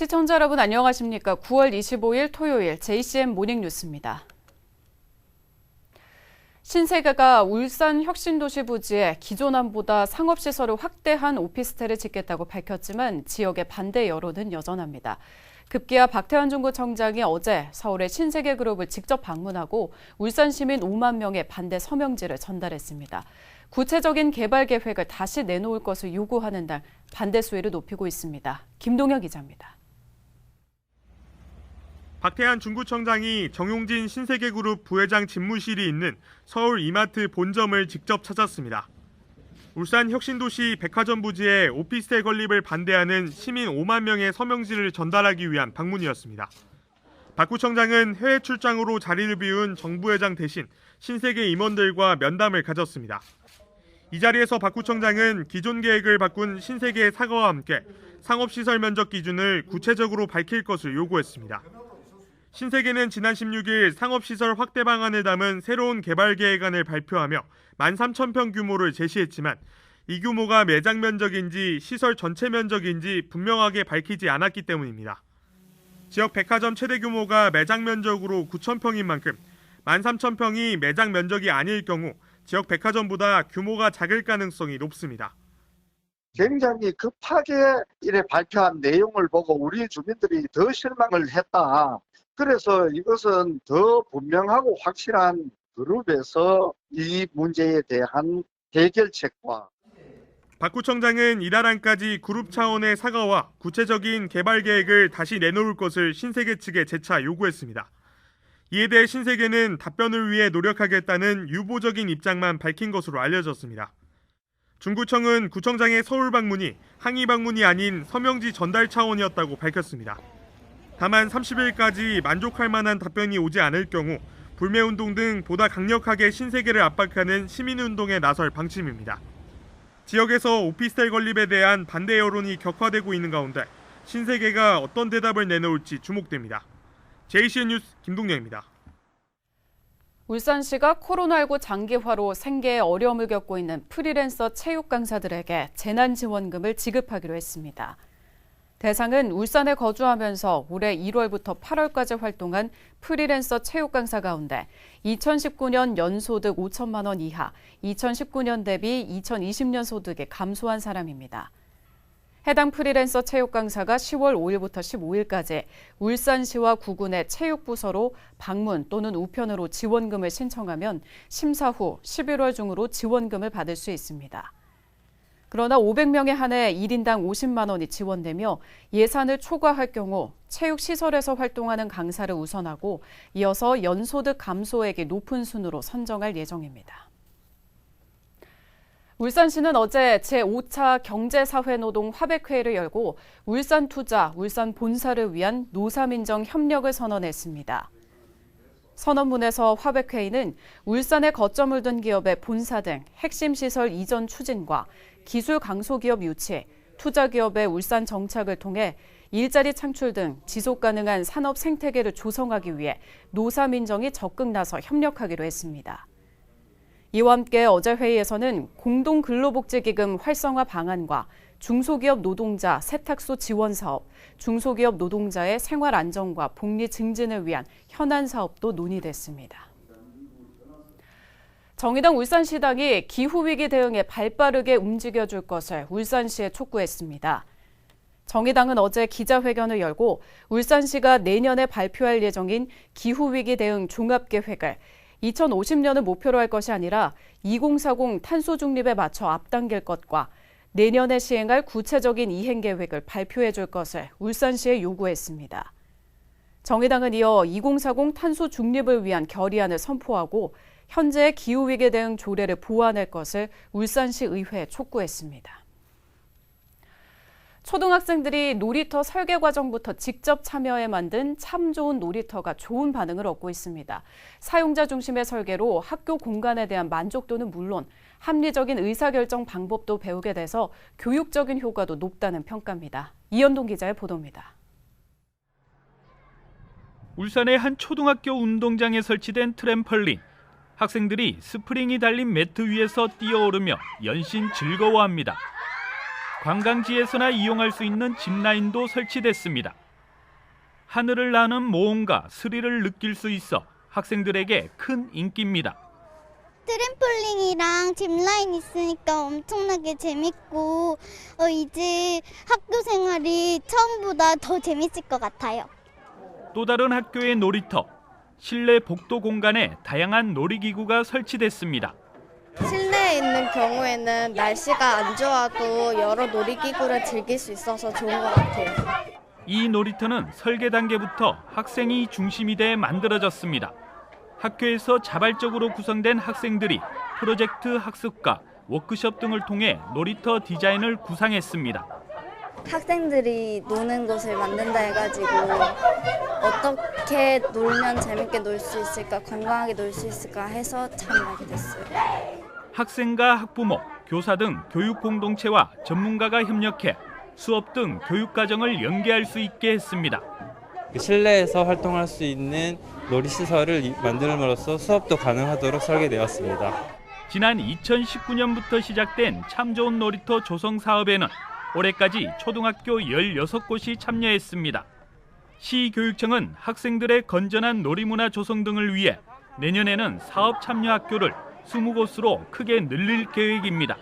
시청자 여러분 안녕하십니까? 9월 25일 토요일 JCM 모닝뉴스입니다. 신세계가 울산 혁신도시 부지에 기존안보다 상업시설을 확대한 오피스텔을 짓겠다고 밝혔지만 지역의 반대 여론은 여전합니다. 급기야 박태환 중구청장이 어제 서울의 신세계그룹을 직접 방문하고 울산 시민 5만 명의 반대 서명지를 전달했습니다. 구체적인 개발 계획을 다시 내놓을 것을 요구하는 등 반대 수위를 높이고 있습니다. 김동혁 기자입니다. 박태환 중구청장이 정용진 신세계그룹 부회장 집무실이 있는 서울 이마트 본점을 직접 찾았습니다. 울산 혁신도시 백화점 부지에 오피스텔 건립을 반대하는 시민 5만 명의 서명지를 전달하기 위한 방문이었습니다. 박 구청장은 해외 출장으로 자리를 비운 정부회장 대신 신세계 임원들과 면담을 가졌습니다. 이 자리에서 박 구청장은 기존 계획을 바꾼 신세계의 사과와 함께 상업시설 면적 기준을 구체적으로 밝힐 것을 요구했습니다. 신세계는 지난 16일 상업시설 확대 방안을 담은 새로운 개발 계획안을 발표하며 13,000평 규모를 제시했지만 이 규모가 매장 면적인지 시설 전체 면적인지 분명하게 밝히지 않았기 때문입니다. 지역 백화점 최대 규모가 매장 면적으로 9,000평인 만큼 13,000평이 매장 면적이 아닐 경우 지역 백화점보다 규모가 작을 가능성이 높습니다. 굉장히 급하게 이래 발표한 내용을 보고 우리 주민들이 더 실망을 했다. 그래서 이것은 더 분명하고 확실한 그룹에서 이 문제에 대한 해결책과 박 구청장은 이달 안까지 그룹 차원의 사과와 구체적인 개발 계획을 다시 내놓을 것을 신세계 측에 재차 요구했습니다. 이에 대해 신세계는 답변을 위해 노력하겠다는 유보적인 입장만 밝힌 것으로 알려졌습니다. 중구청은 구청장의 서울 방문이 항의 방문이 아닌 서명지 전달 차원이었다고 밝혔습니다. 다만 30일까지 만족할 만한 답변이 오지 않을 경우 불매운동 등 보다 강력하게 신세계를 압박하는 시민운동에 나설 방침입니다. 지역에서 오피스텔 건립에 대한 반대 여론이 격화되고 있는 가운데 신세계가 어떤 대답을 내놓을지 주목됩니다. JCN 뉴스 김동영입니다. 울산시가 코로나19 장기화로 생계에 어려움을 겪고 있는 프리랜서 체육 강사들에게 재난지원금을 지급하기로 했습니다. 대상은 울산에 거주하면서 올해 1월부터 8월까지 활동한 프리랜서 체육 강사 가운데 2019년 연소득 5천만 원 이하, 2019년 대비 2020년 소득이 감소한 사람입니다. 해당 프리랜서 체육 강사가 10월 5일부터 15일까지 울산시와 구군의 체육부서로 방문 또는 우편으로 지원금을 신청하면 심사 후 11월 중으로 지원금을 받을 수 있습니다. 그러나 500명에 한해 1인당 50만 원이 지원되며 예산을 초과할 경우 체육시설에서 활동하는 강사를 우선하고 이어서 연소득 감소액이 높은 순으로 선정할 예정입니다. 울산시는 어제 제5차 경제사회노동 화백회의를 열고 울산투자, 울산본사를 위한 노사민정 협력을 선언했습니다. 선언문에서 화백회의는 울산에 거점을 둔 기업의 본사 등 핵심 시설 이전 추진과 기술 강소기업 유치, 투자기업의 울산 정착을 통해 일자리 창출 등 지속가능한 산업 생태계를 조성하기 위해 노사민정이 적극 나서 협력하기로 했습니다. 이와 함께 어제 회의에서는 공동근로복지기금 활성화 방안과 중소기업 노동자 세탁소 지원 사업, 중소기업 노동자의 생활 안정과 복리 증진을 위한 현안 사업도 논의됐습니다. 정의당 울산시당이 기후위기 대응에 발빠르게 움직여줄 것을 울산시에 촉구했습니다. 정의당은 어제 기자회견을 열고 울산시가 내년에 발표할 예정인 기후위기 대응 종합계획을 2050년을 목표로 할 것이 아니라 2040 탄소 중립에 맞춰 앞당길 것과 내년에 시행할 구체적인 이행 계획을 발표해 줄 것을 울산시에 요구했습니다. 정의당은 이어 2040 탄소 중립을 위한 결의안을 선포하고 현재의 기후위기 대응 조례를 보완할 것을 울산시 의회에 촉구했습니다. 초등학생들이 놀이터 설계 과정부터 직접 참여해 만든 참 좋은 놀이터가 좋은 반응을 얻고 있습니다. 사용자 중심의 설계로 학교 공간에 대한 만족도는 물론 합리적인 의사결정 방법도 배우게 돼서 교육적인 효과도 높다는 평가입니다. 이현동 기자의 보도입니다. 울산의 한 초등학교 운동장에 설치된 트램펄린. 학생들이 스프링이 달린 매트 위에서 뛰어오르며 연신 즐거워합니다. 관광지에서나 이용할 수 있는 짚라인도 설치됐습니다. 하늘을 나는 모험과 스릴을 느낄 수 있어 학생들에게 큰 인기입니다. 트램폴린이랑 짚라인 있으니까 엄청나게 재밌고 이제 학교 생활이 처음보다 더 재밌을 것 같아요. 또 다른 학교의 놀이터, 실내 복도 공간에 다양한 놀이기구가 설치됐습니다. 실내에 있는 경우에는 날씨가 안 좋아도 여러 놀이기구를 즐길 수 있어서 좋은 것 같아요. 이 놀이터는 설계 단계부터 학생이 중심이 돼 만들어졌습니다. 학교에서 자발적으로 구성된 학생들이 프로젝트 학습과 워크숍 등을 통해 놀이터 디자인을 구상했습니다. 학생들이 노는 곳을 만든다 해가지고 어떻게 놀면 재밌게 놀 수 있을까, 건강하게 놀 수 있을까 해서 참여하게 됐어요. 학생과 학부모, 교사 등 교육 공동체와 전문가가 협력해 수업 등 교육 과정을 연계할 수 있게 했습니다. 실내에서 활동할 수 있는 놀이시설을 만들므로써 수업도 가능하도록 설계되었습니다. 지난 2019년부터 시작된 참 좋은 놀이터 조성 사업에는 올해까지 초등학교 16곳이 참여했습니다. 시교육청은 학생들의 건전한 놀이문화 조성 등을 위해 내년에는 사업 참여 학교를 20곳으로 크게 늘릴 계획입니다.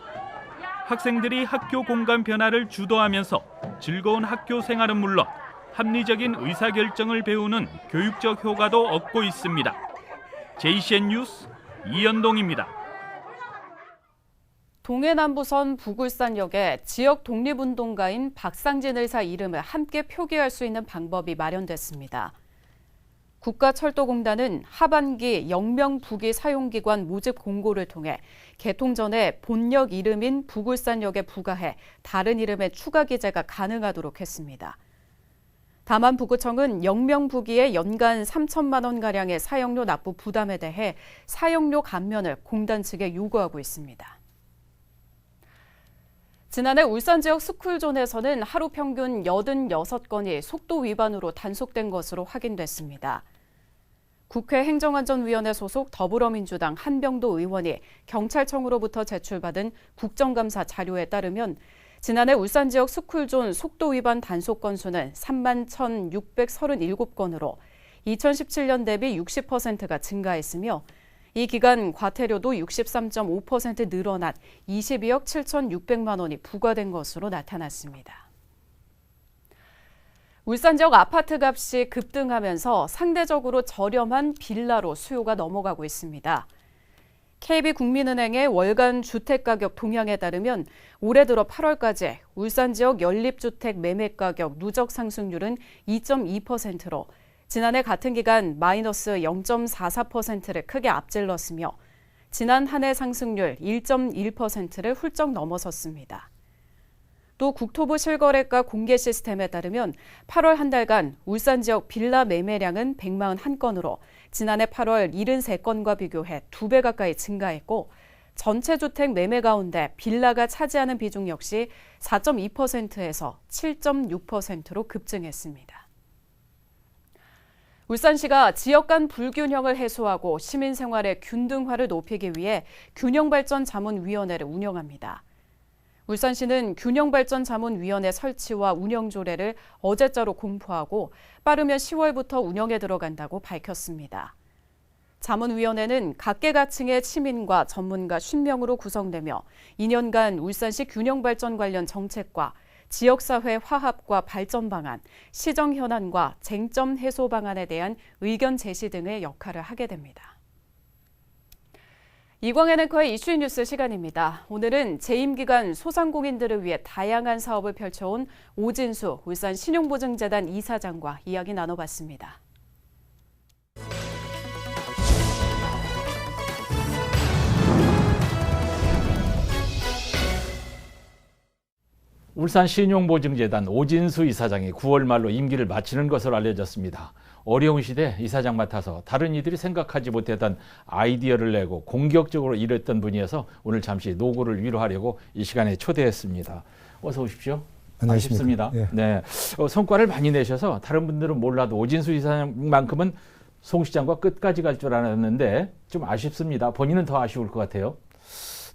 학생들이 학교 공간 변화를 주도하면서 즐거운 학교 생활은 물론 합리적인 의사결정을 배우는 교육적 효과도 얻고 있습니다. JCN 뉴스 이연동입니다. 동해남부선 부굴산역에 지역 독립운동가인 박상진 의사 이름을 함께 표기할 수 있는 방법이 마련됐습니다. 국가철도공단은 하반기 영명부기 사용기관 모집 공고를 통해 개통 전에 본역 이름인 부굴산역에 부가해 다른 이름의 추가 기재가 가능하도록 했습니다. 다만 부구청은 영명부기의 연간 3천만 원가량의 사용료 납부 부담에 대해 사용료 감면을 공단 측에 요구하고 있습니다. 지난해 울산 지역 스쿨존에서는 하루 평균 86건이 속도 위반으로 단속된 것으로 확인됐습니다. 국회 행정안전위원회 소속 더불어민주당 한병도 의원이 경찰청으로부터 제출받은 국정감사 자료에 따르면 지난해 울산 지역 스쿨존 속도 위반 단속 건수는 31,637건으로 2017년 대비 60%가 증가했으며 이 기간 과태료도 63.5% 늘어난 22억 7,600만 원이 부과된 것으로 나타났습니다. 울산 지역 아파트 값이 급등하면서 상대적으로 저렴한 빌라로 수요가 넘어가고 있습니다. KB국민은행의 월간 주택가격 동향에 따르면 올해 들어 8월까지 울산 지역 연립주택 매매가격 누적 상승률은 2.2%로 지난해 같은 기간 마이너스 0.44%를 크게 앞질렀으며 지난 한 해 상승률 1.1%를 훌쩍 넘어섰습니다. 또 국토부 실거래가 공개 시스템에 따르면 8월 한 달간 울산 지역 빌라 매매량은 141건으로 지난해 8월 73건과 비교해 2배 가까이 증가했고 전체 주택 매매 가운데 빌라가 차지하는 비중 역시 4.2%에서 7.6%로 급증했습니다. 울산시가 지역 간 불균형을 해소하고 시민 생활의 균등화를 높이기 위해 균형발전자문위원회를 운영합니다. 울산시는 균형발전자문위원회 설치와 운영 조례를 어제자로 공포하고 빠르면 10월부터 운영에 들어간다고 밝혔습니다. 자문위원회는 각계각층의 시민과 전문가 50명으로 구성되며 2년간 울산시 균형발전 관련 정책과 지역사회 화합과 발전 방안, 시정 현안과 쟁점 해소 방안에 대한 의견 제시 등의 역할을 하게 됩니다. 이광현 앵커의 이슈 뉴스 시간입니다. 오늘은 재임 기간 소상공인들을 위해 다양한 사업을 펼쳐온 오진수 울산 신용보증재단 이사장과 이야기 나눠봤습니다. 울산 신용보증재단 오진수 이사장이 9월 말로 임기를 마치는 것으로 알려졌습니다. 어려운 시대 이사장 맡아서 다른 이들이 생각하지 못했던 아이디어를 내고 공격적으로 일했던 분이어서 오늘 잠시 노고를 위로하려고 이 시간에 초대했습니다. 어서 오십시오. 안녕하십니까. 반갑습니다. 예. 네, 성과를 많이 내셔서 다른 분들은 몰라도 오진수 이사장만큼은 송 시장과 끝까지 갈 줄 알았는데 좀 아쉽습니다. 본인은 더 아쉬울 것 같아요.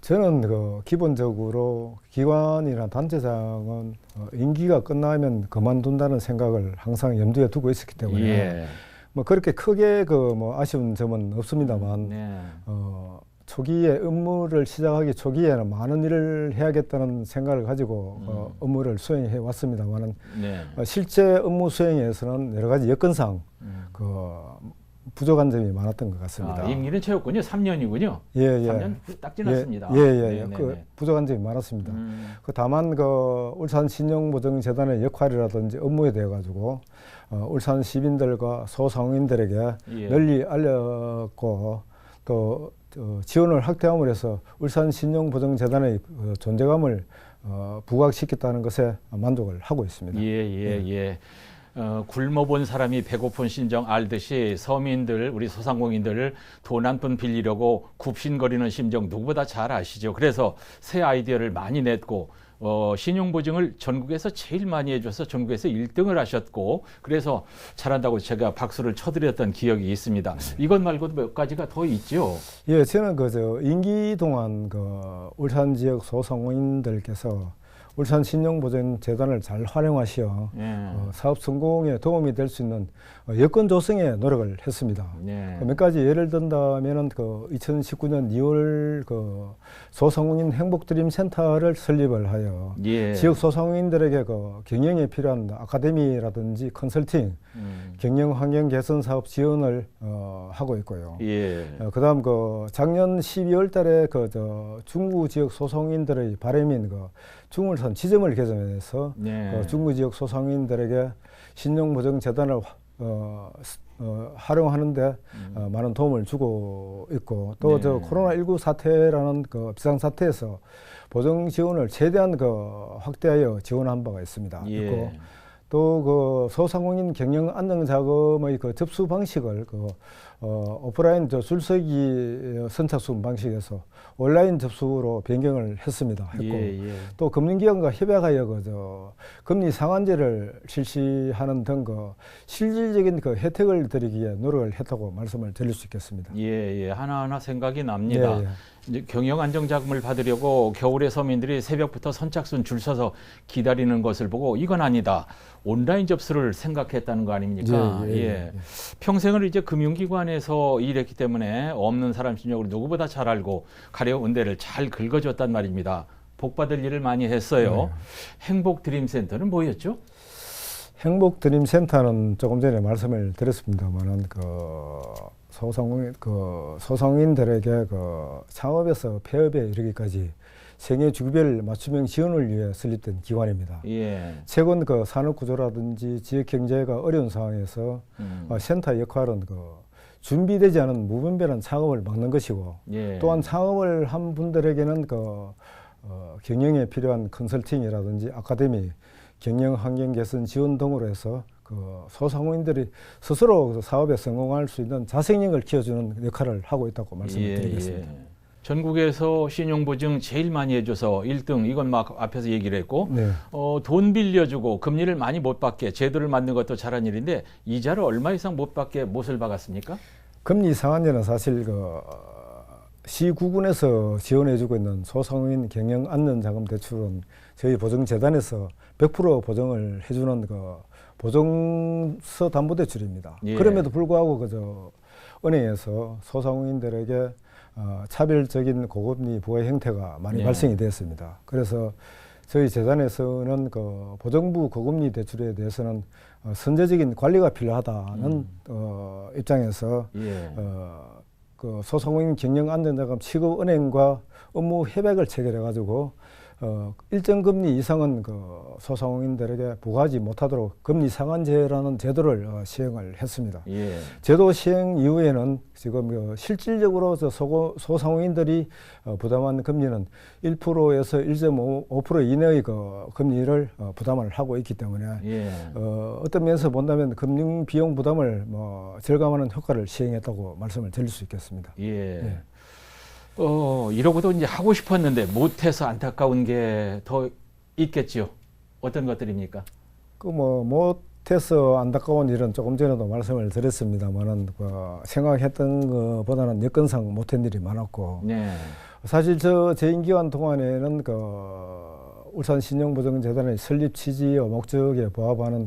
저는 기본적으로 기관이나 단체장은 임기가 끝나면 그만둔다는 생각을 항상 염두에 두고 있었기 때문에 예. 뭐 그렇게 크게 아쉬운 점은 없습니다만 네. 초기에 업무를 시작하기 초기에는 많은 일을 해야겠다는 생각을 가지고 업무를 수행해 왔습니다만은 네. 실제 업무 수행에서는 여러 가지 여건상 부족한 점이 많았던 것 같습니다. 임기는 채웠군요. 3년이군요. 예. 3년 딱 지났습니다. 예. 부족한 점이 많았습니다. 다만 울산 신용보증재단의 역할이라든지 업무에 대해 가지고 울산 시민들과 소상공인들에게 예. 널리 알렸고 또 지원을 확대함으로 해서 울산 신용보증재단의 존재감을 부각시켰다는 것에 만족을 하고 있습니다. 예. 굶어본 사람이 배고픈 심정 알듯이 서민들, 우리 소상공인들 돈 한 푼 빌리려고 굽신거리는 심정 누구보다 잘 아시죠. 그래서 새 아이디어를 많이 냈고 신용보증을 전국에서 제일 많이 해줘서 전국에서 1등을 하셨고 그래서 잘한다고 제가 박수를 쳐드렸던 기억이 있습니다. 이것 말고도 몇 가지가 더 있죠. 예, 저는 임기 동안 울산 지역 소상공인들께서 울산 신용보증재단을 잘 활용하시어 사업 성공에 도움이 될 수 있는 여건 조성에 노력을 했습니다. 몇 가지 예를 든다면은 2019년 2월 소상공인 행복드림센터를 설립을 하여 지역 소상공인들에게 경영에 필요한 아카데미라든지 컨설팅, 경영 환경 개선 사업 지원을 하고 있고요. 그다음 작년 12월 달에 중구 지역 소상공인들의 바람인 중울산 지점을 개점해서 중구 지역 소상공인들에게 신용보증재단을 활용하는데 많은 도움을 주고 있고 또 코로나19 사태라는 비상사태에서 보증 지원을 최대한 확대하여 지원한 바가 있습니다. 있고 또 소상공인 경영 안정 자금의 접수 방식을 오프라인 줄서기 선착순 방식에서 온라인 접수로 변경을 했습니다. 또 금융기관과 협약하여 금리 상한제를 실시하는 등 실질적인 혜택을 드리기 위해 노력을 했다고 말씀을 드릴 수 있겠습니다. 하나하나 생각이 납니다. 이제 경영 안정 자금을 받으려고 겨울에 서민들이 새벽부터 선착순 줄 서서 기다리는 것을 보고 이건 아니다. 온라인 접수를 생각했다는 거 아닙니까? 평생을 이제 금융기관에서 일했기 때문에 없는 사람 심정을 누구보다 잘 알고 가려운 데를 잘 긁어줬단 말입니다. 복받을 일을 많이 했어요. 행복드림센터는 뭐였죠? 행복드림센터는 조금 전에 말씀을 드렸습니다만은 소상공인들에게 창업에서 폐업에 이르기까지 생애 주기별 맞춤형 지원을 위해 설립된 기관입니다. 최근 산업구조라든지 지역경제가 어려운 상황에서 센터 역할은 준비되지 않은 무분별한 창업을 막는 것이고 또한 창업을 한 분들에게는 경영에 필요한 컨설팅이라든지 아카데미, 경영 환경 개선 지원 등으로 해서 소상공인들이 스스로 사업에 성공할 수 있는 자생력을 키워주는 역할을 하고 있다고 말씀을 드리겠습니다. 전국에서 신용보증 제일 많이 해줘서 1등 이건 막 앞에서 얘기를 했고 돈 빌려주고 금리를 많이 못 받게 제도를 만든 것도 잘한 일인데 이자를 얼마 이상 못 받게 못을 박았습니까? 금리 상한제는 사실 시구군에서 지원해주고 있는 소상공인 경영 안전자금 대출은 저희 보증재단에서 100% 보증을 해주는 보증서 담보대출입니다. 그럼에도 불구하고 은행에서 소상공인들에게 차별적인 고금리 부과 형태가 많이 발생이 되었습니다. 그래서 저희 재단에서는 보정부 고금리 대출에 대해서는 선제적인 관리가 필요하다는 입장에서 소상공인 경영 안전자금 취급은행과 업무 협약을 체결해 가지고 일정 금리 이상은 소상공인들에게 부과하지 못하도록 금리 상한제라는 제도를 시행을 했습니다. 제도 시행 이후에는 지금 실질적으로 소상공인들이 부담한 금리는 1%에서 1.5% 이내의 금리를 부담을 하고 있기 때문에 어떤 면에서 본다면 금융 비용 부담을 절감하는 효과를 시행했다고 말씀을 드릴 수 있겠습니다. 이러고도 이제 하고 싶었는데 못해서 안타까운 게 더 있겠지요. 어떤 것들입니까? 못해서 안타까운 일은 조금 전에도 말씀을 드렸습니다만은 생각했던 것보다는 여건상 못한 일이 많았고 사실 저 재임 기간 동안에는 울산신용보증재단의 설립 취지와 목적에 부합하는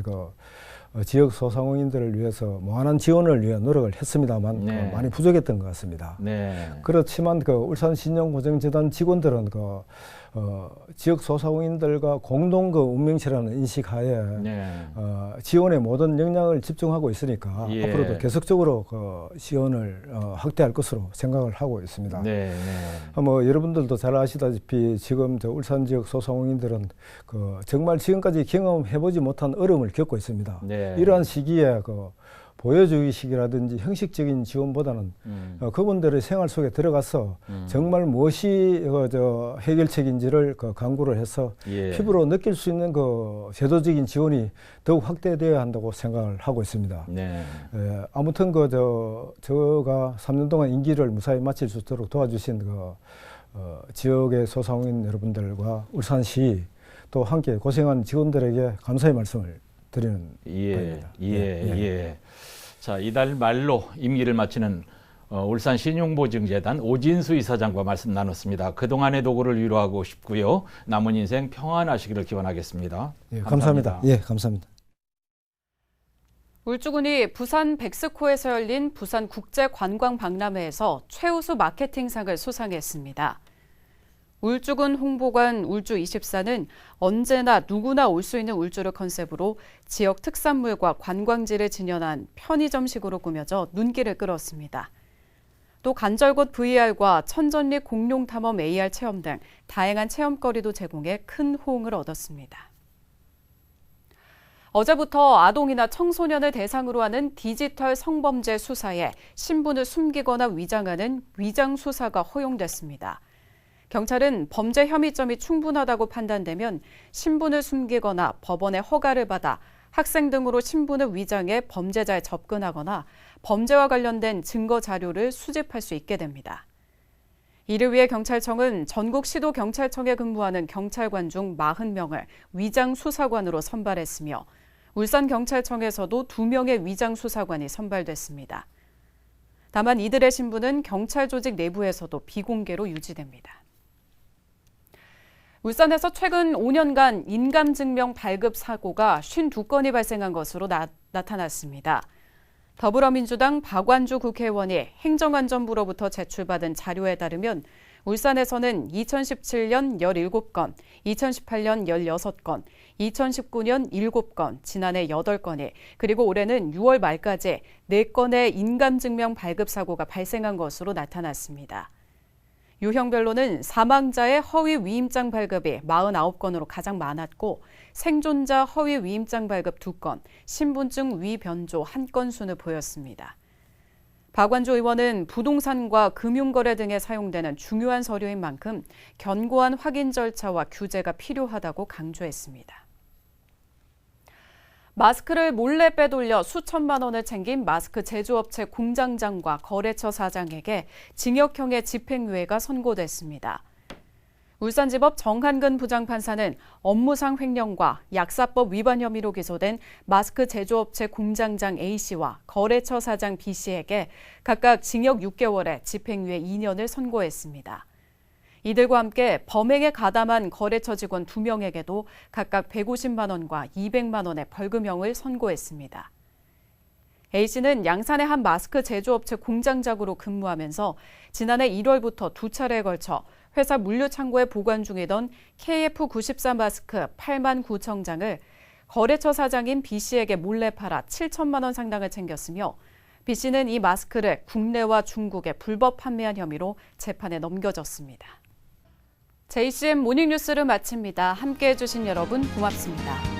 지역 소상공인들을 위해서 무한한 지원을 위해 노력을 했습니다만 네. 많이 부족했던 것 같습니다. 네. 그렇지만 울산신용보증재단 직원들은 지역 소상공인들과 공동 운명체라는 인식하에 네. 지원의 모든 역량을 집중하고 있으니까 예. 앞으로도 계속적으로 지원을 확대할 것으로 생각을 하고 있습니다. 네. 네. 여러분들도 잘 아시다시피 지금 울산 지역 소상공인들은 정말 지금까지 경험해보지 못한 어려움을 겪고 있습니다. 네. 이러한 시기에 보여주기식이라든지 형식적인 지원보다는 그분들의 생활 속에 들어가서 정말 무엇이 해결책인지를 강구를 해서 예. 피부로 느낄 수 있는 제도적인 지원이 더욱 확대되어야 한다고 생각을 하고 있습니다. 네. 아무튼 저가 3년 동안 임기를 무사히 마칠 수 있도록 도와주신 지역의 소상공인 여러분들과 울산시 또 함께 고생한 직원들에게 감사의 말씀을 드리는 바입니다. 예. 자, 이달 말로 임기를 마치는 울산신용보증재단 오진수 이사장과 말씀 나눴습니다. 그동안의 도구를 위로하고 싶고요. 남은 인생 평안하시기를 기원하겠습니다. 예, 감사합니다. 예, 감사합니다. 울주군이 부산 백스코에서 열린 부산국제관광박람회에서 최우수 마케팅상을 수상했습니다. 울주군 홍보관 울주24는 언제나 누구나 올 수 있는 울주를 컨셉으로 지역 특산물과 관광지를 진연한 편의점식으로 꾸며져 눈길을 끌었습니다. 또 간절곶 VR과 천전리 공룡탐험 AR 체험 등 다양한 체험거리도 제공해 큰 호응을 얻었습니다. 어제부터 아동이나 청소년을 대상으로 하는 디지털 성범죄 수사에 신분을 숨기거나 위장하는 위장수사가 허용됐습니다. 경찰은 범죄 혐의점이 충분하다고 판단되면 신분을 숨기거나 법원의 허가를 받아 학생 등으로 신분을 위장해 범죄자에 접근하거나 범죄와 관련된 증거 자료를 수집할 수 있게 됩니다. 이를 위해 경찰청은 전국 시도경찰청에 근무하는 경찰관 중 40명을 위장수사관으로 선발했으며 울산경찰청에서도 2명의 위장수사관이 선발됐습니다. 다만 이들의 신분은 경찰 조직 내부에서도 비공개로 유지됩니다. 울산에서 최근 5년간 인감증명 발급 사고가 52건이 발생한 것으로 나타났습니다. 더불어민주당 박완주 국회의원이 행정안전부로부터 제출받은 자료에 따르면 울산에서는 2017년 17건, 2018년 16건, 2019년 7건, 지난해 8건이, 그리고 올해는 6월 말까지 4건의 인감증명 발급 사고가 발생한 것으로 나타났습니다. 유형별로는 사망자의 허위 위임장 발급이 49건으로 가장 많았고 생존자 허위 위임장 발급 2건, 신분증 위변조 1건 순을 보였습니다. 박완주 의원은 부동산과 금융거래 등에 사용되는 중요한 서류인 만큼 견고한 확인 절차와 규제가 필요하다고 강조했습니다. 마스크를 몰래 빼돌려 수천만 원을 챙긴 마스크 제조업체 공장장과 거래처 사장에게 징역형의 집행유예가 선고됐습니다. 울산지법 정한근 부장판사는 업무상 횡령과 약사법 위반 혐의로 기소된 마스크 제조업체 공장장 A씨와 거래처 사장 B씨에게 각각 징역 6개월에 집행유예 2년을 선고했습니다. 이들과 함께 범행에 가담한 거래처 직원 2명에게도 각각 150만 원과 200만 원의 벌금형을 선고했습니다. A씨는 양산의 한 마스크 제조업체 공장장으로 근무하면서 지난해 1월부터 2차례에 걸쳐 회사 물류창고에 보관 중이던 KF94 마스크 8만 9천 장을 거래처 사장인 B씨에게 몰래 팔아 7천만 원 상당을 챙겼으며 B씨는 이 마스크를 국내와 중국에 불법 판매한 혐의로 재판에 넘겨졌습니다. JCM 모닝뉴스를 마칩니다. 함께해 주신 여러분 고맙습니다.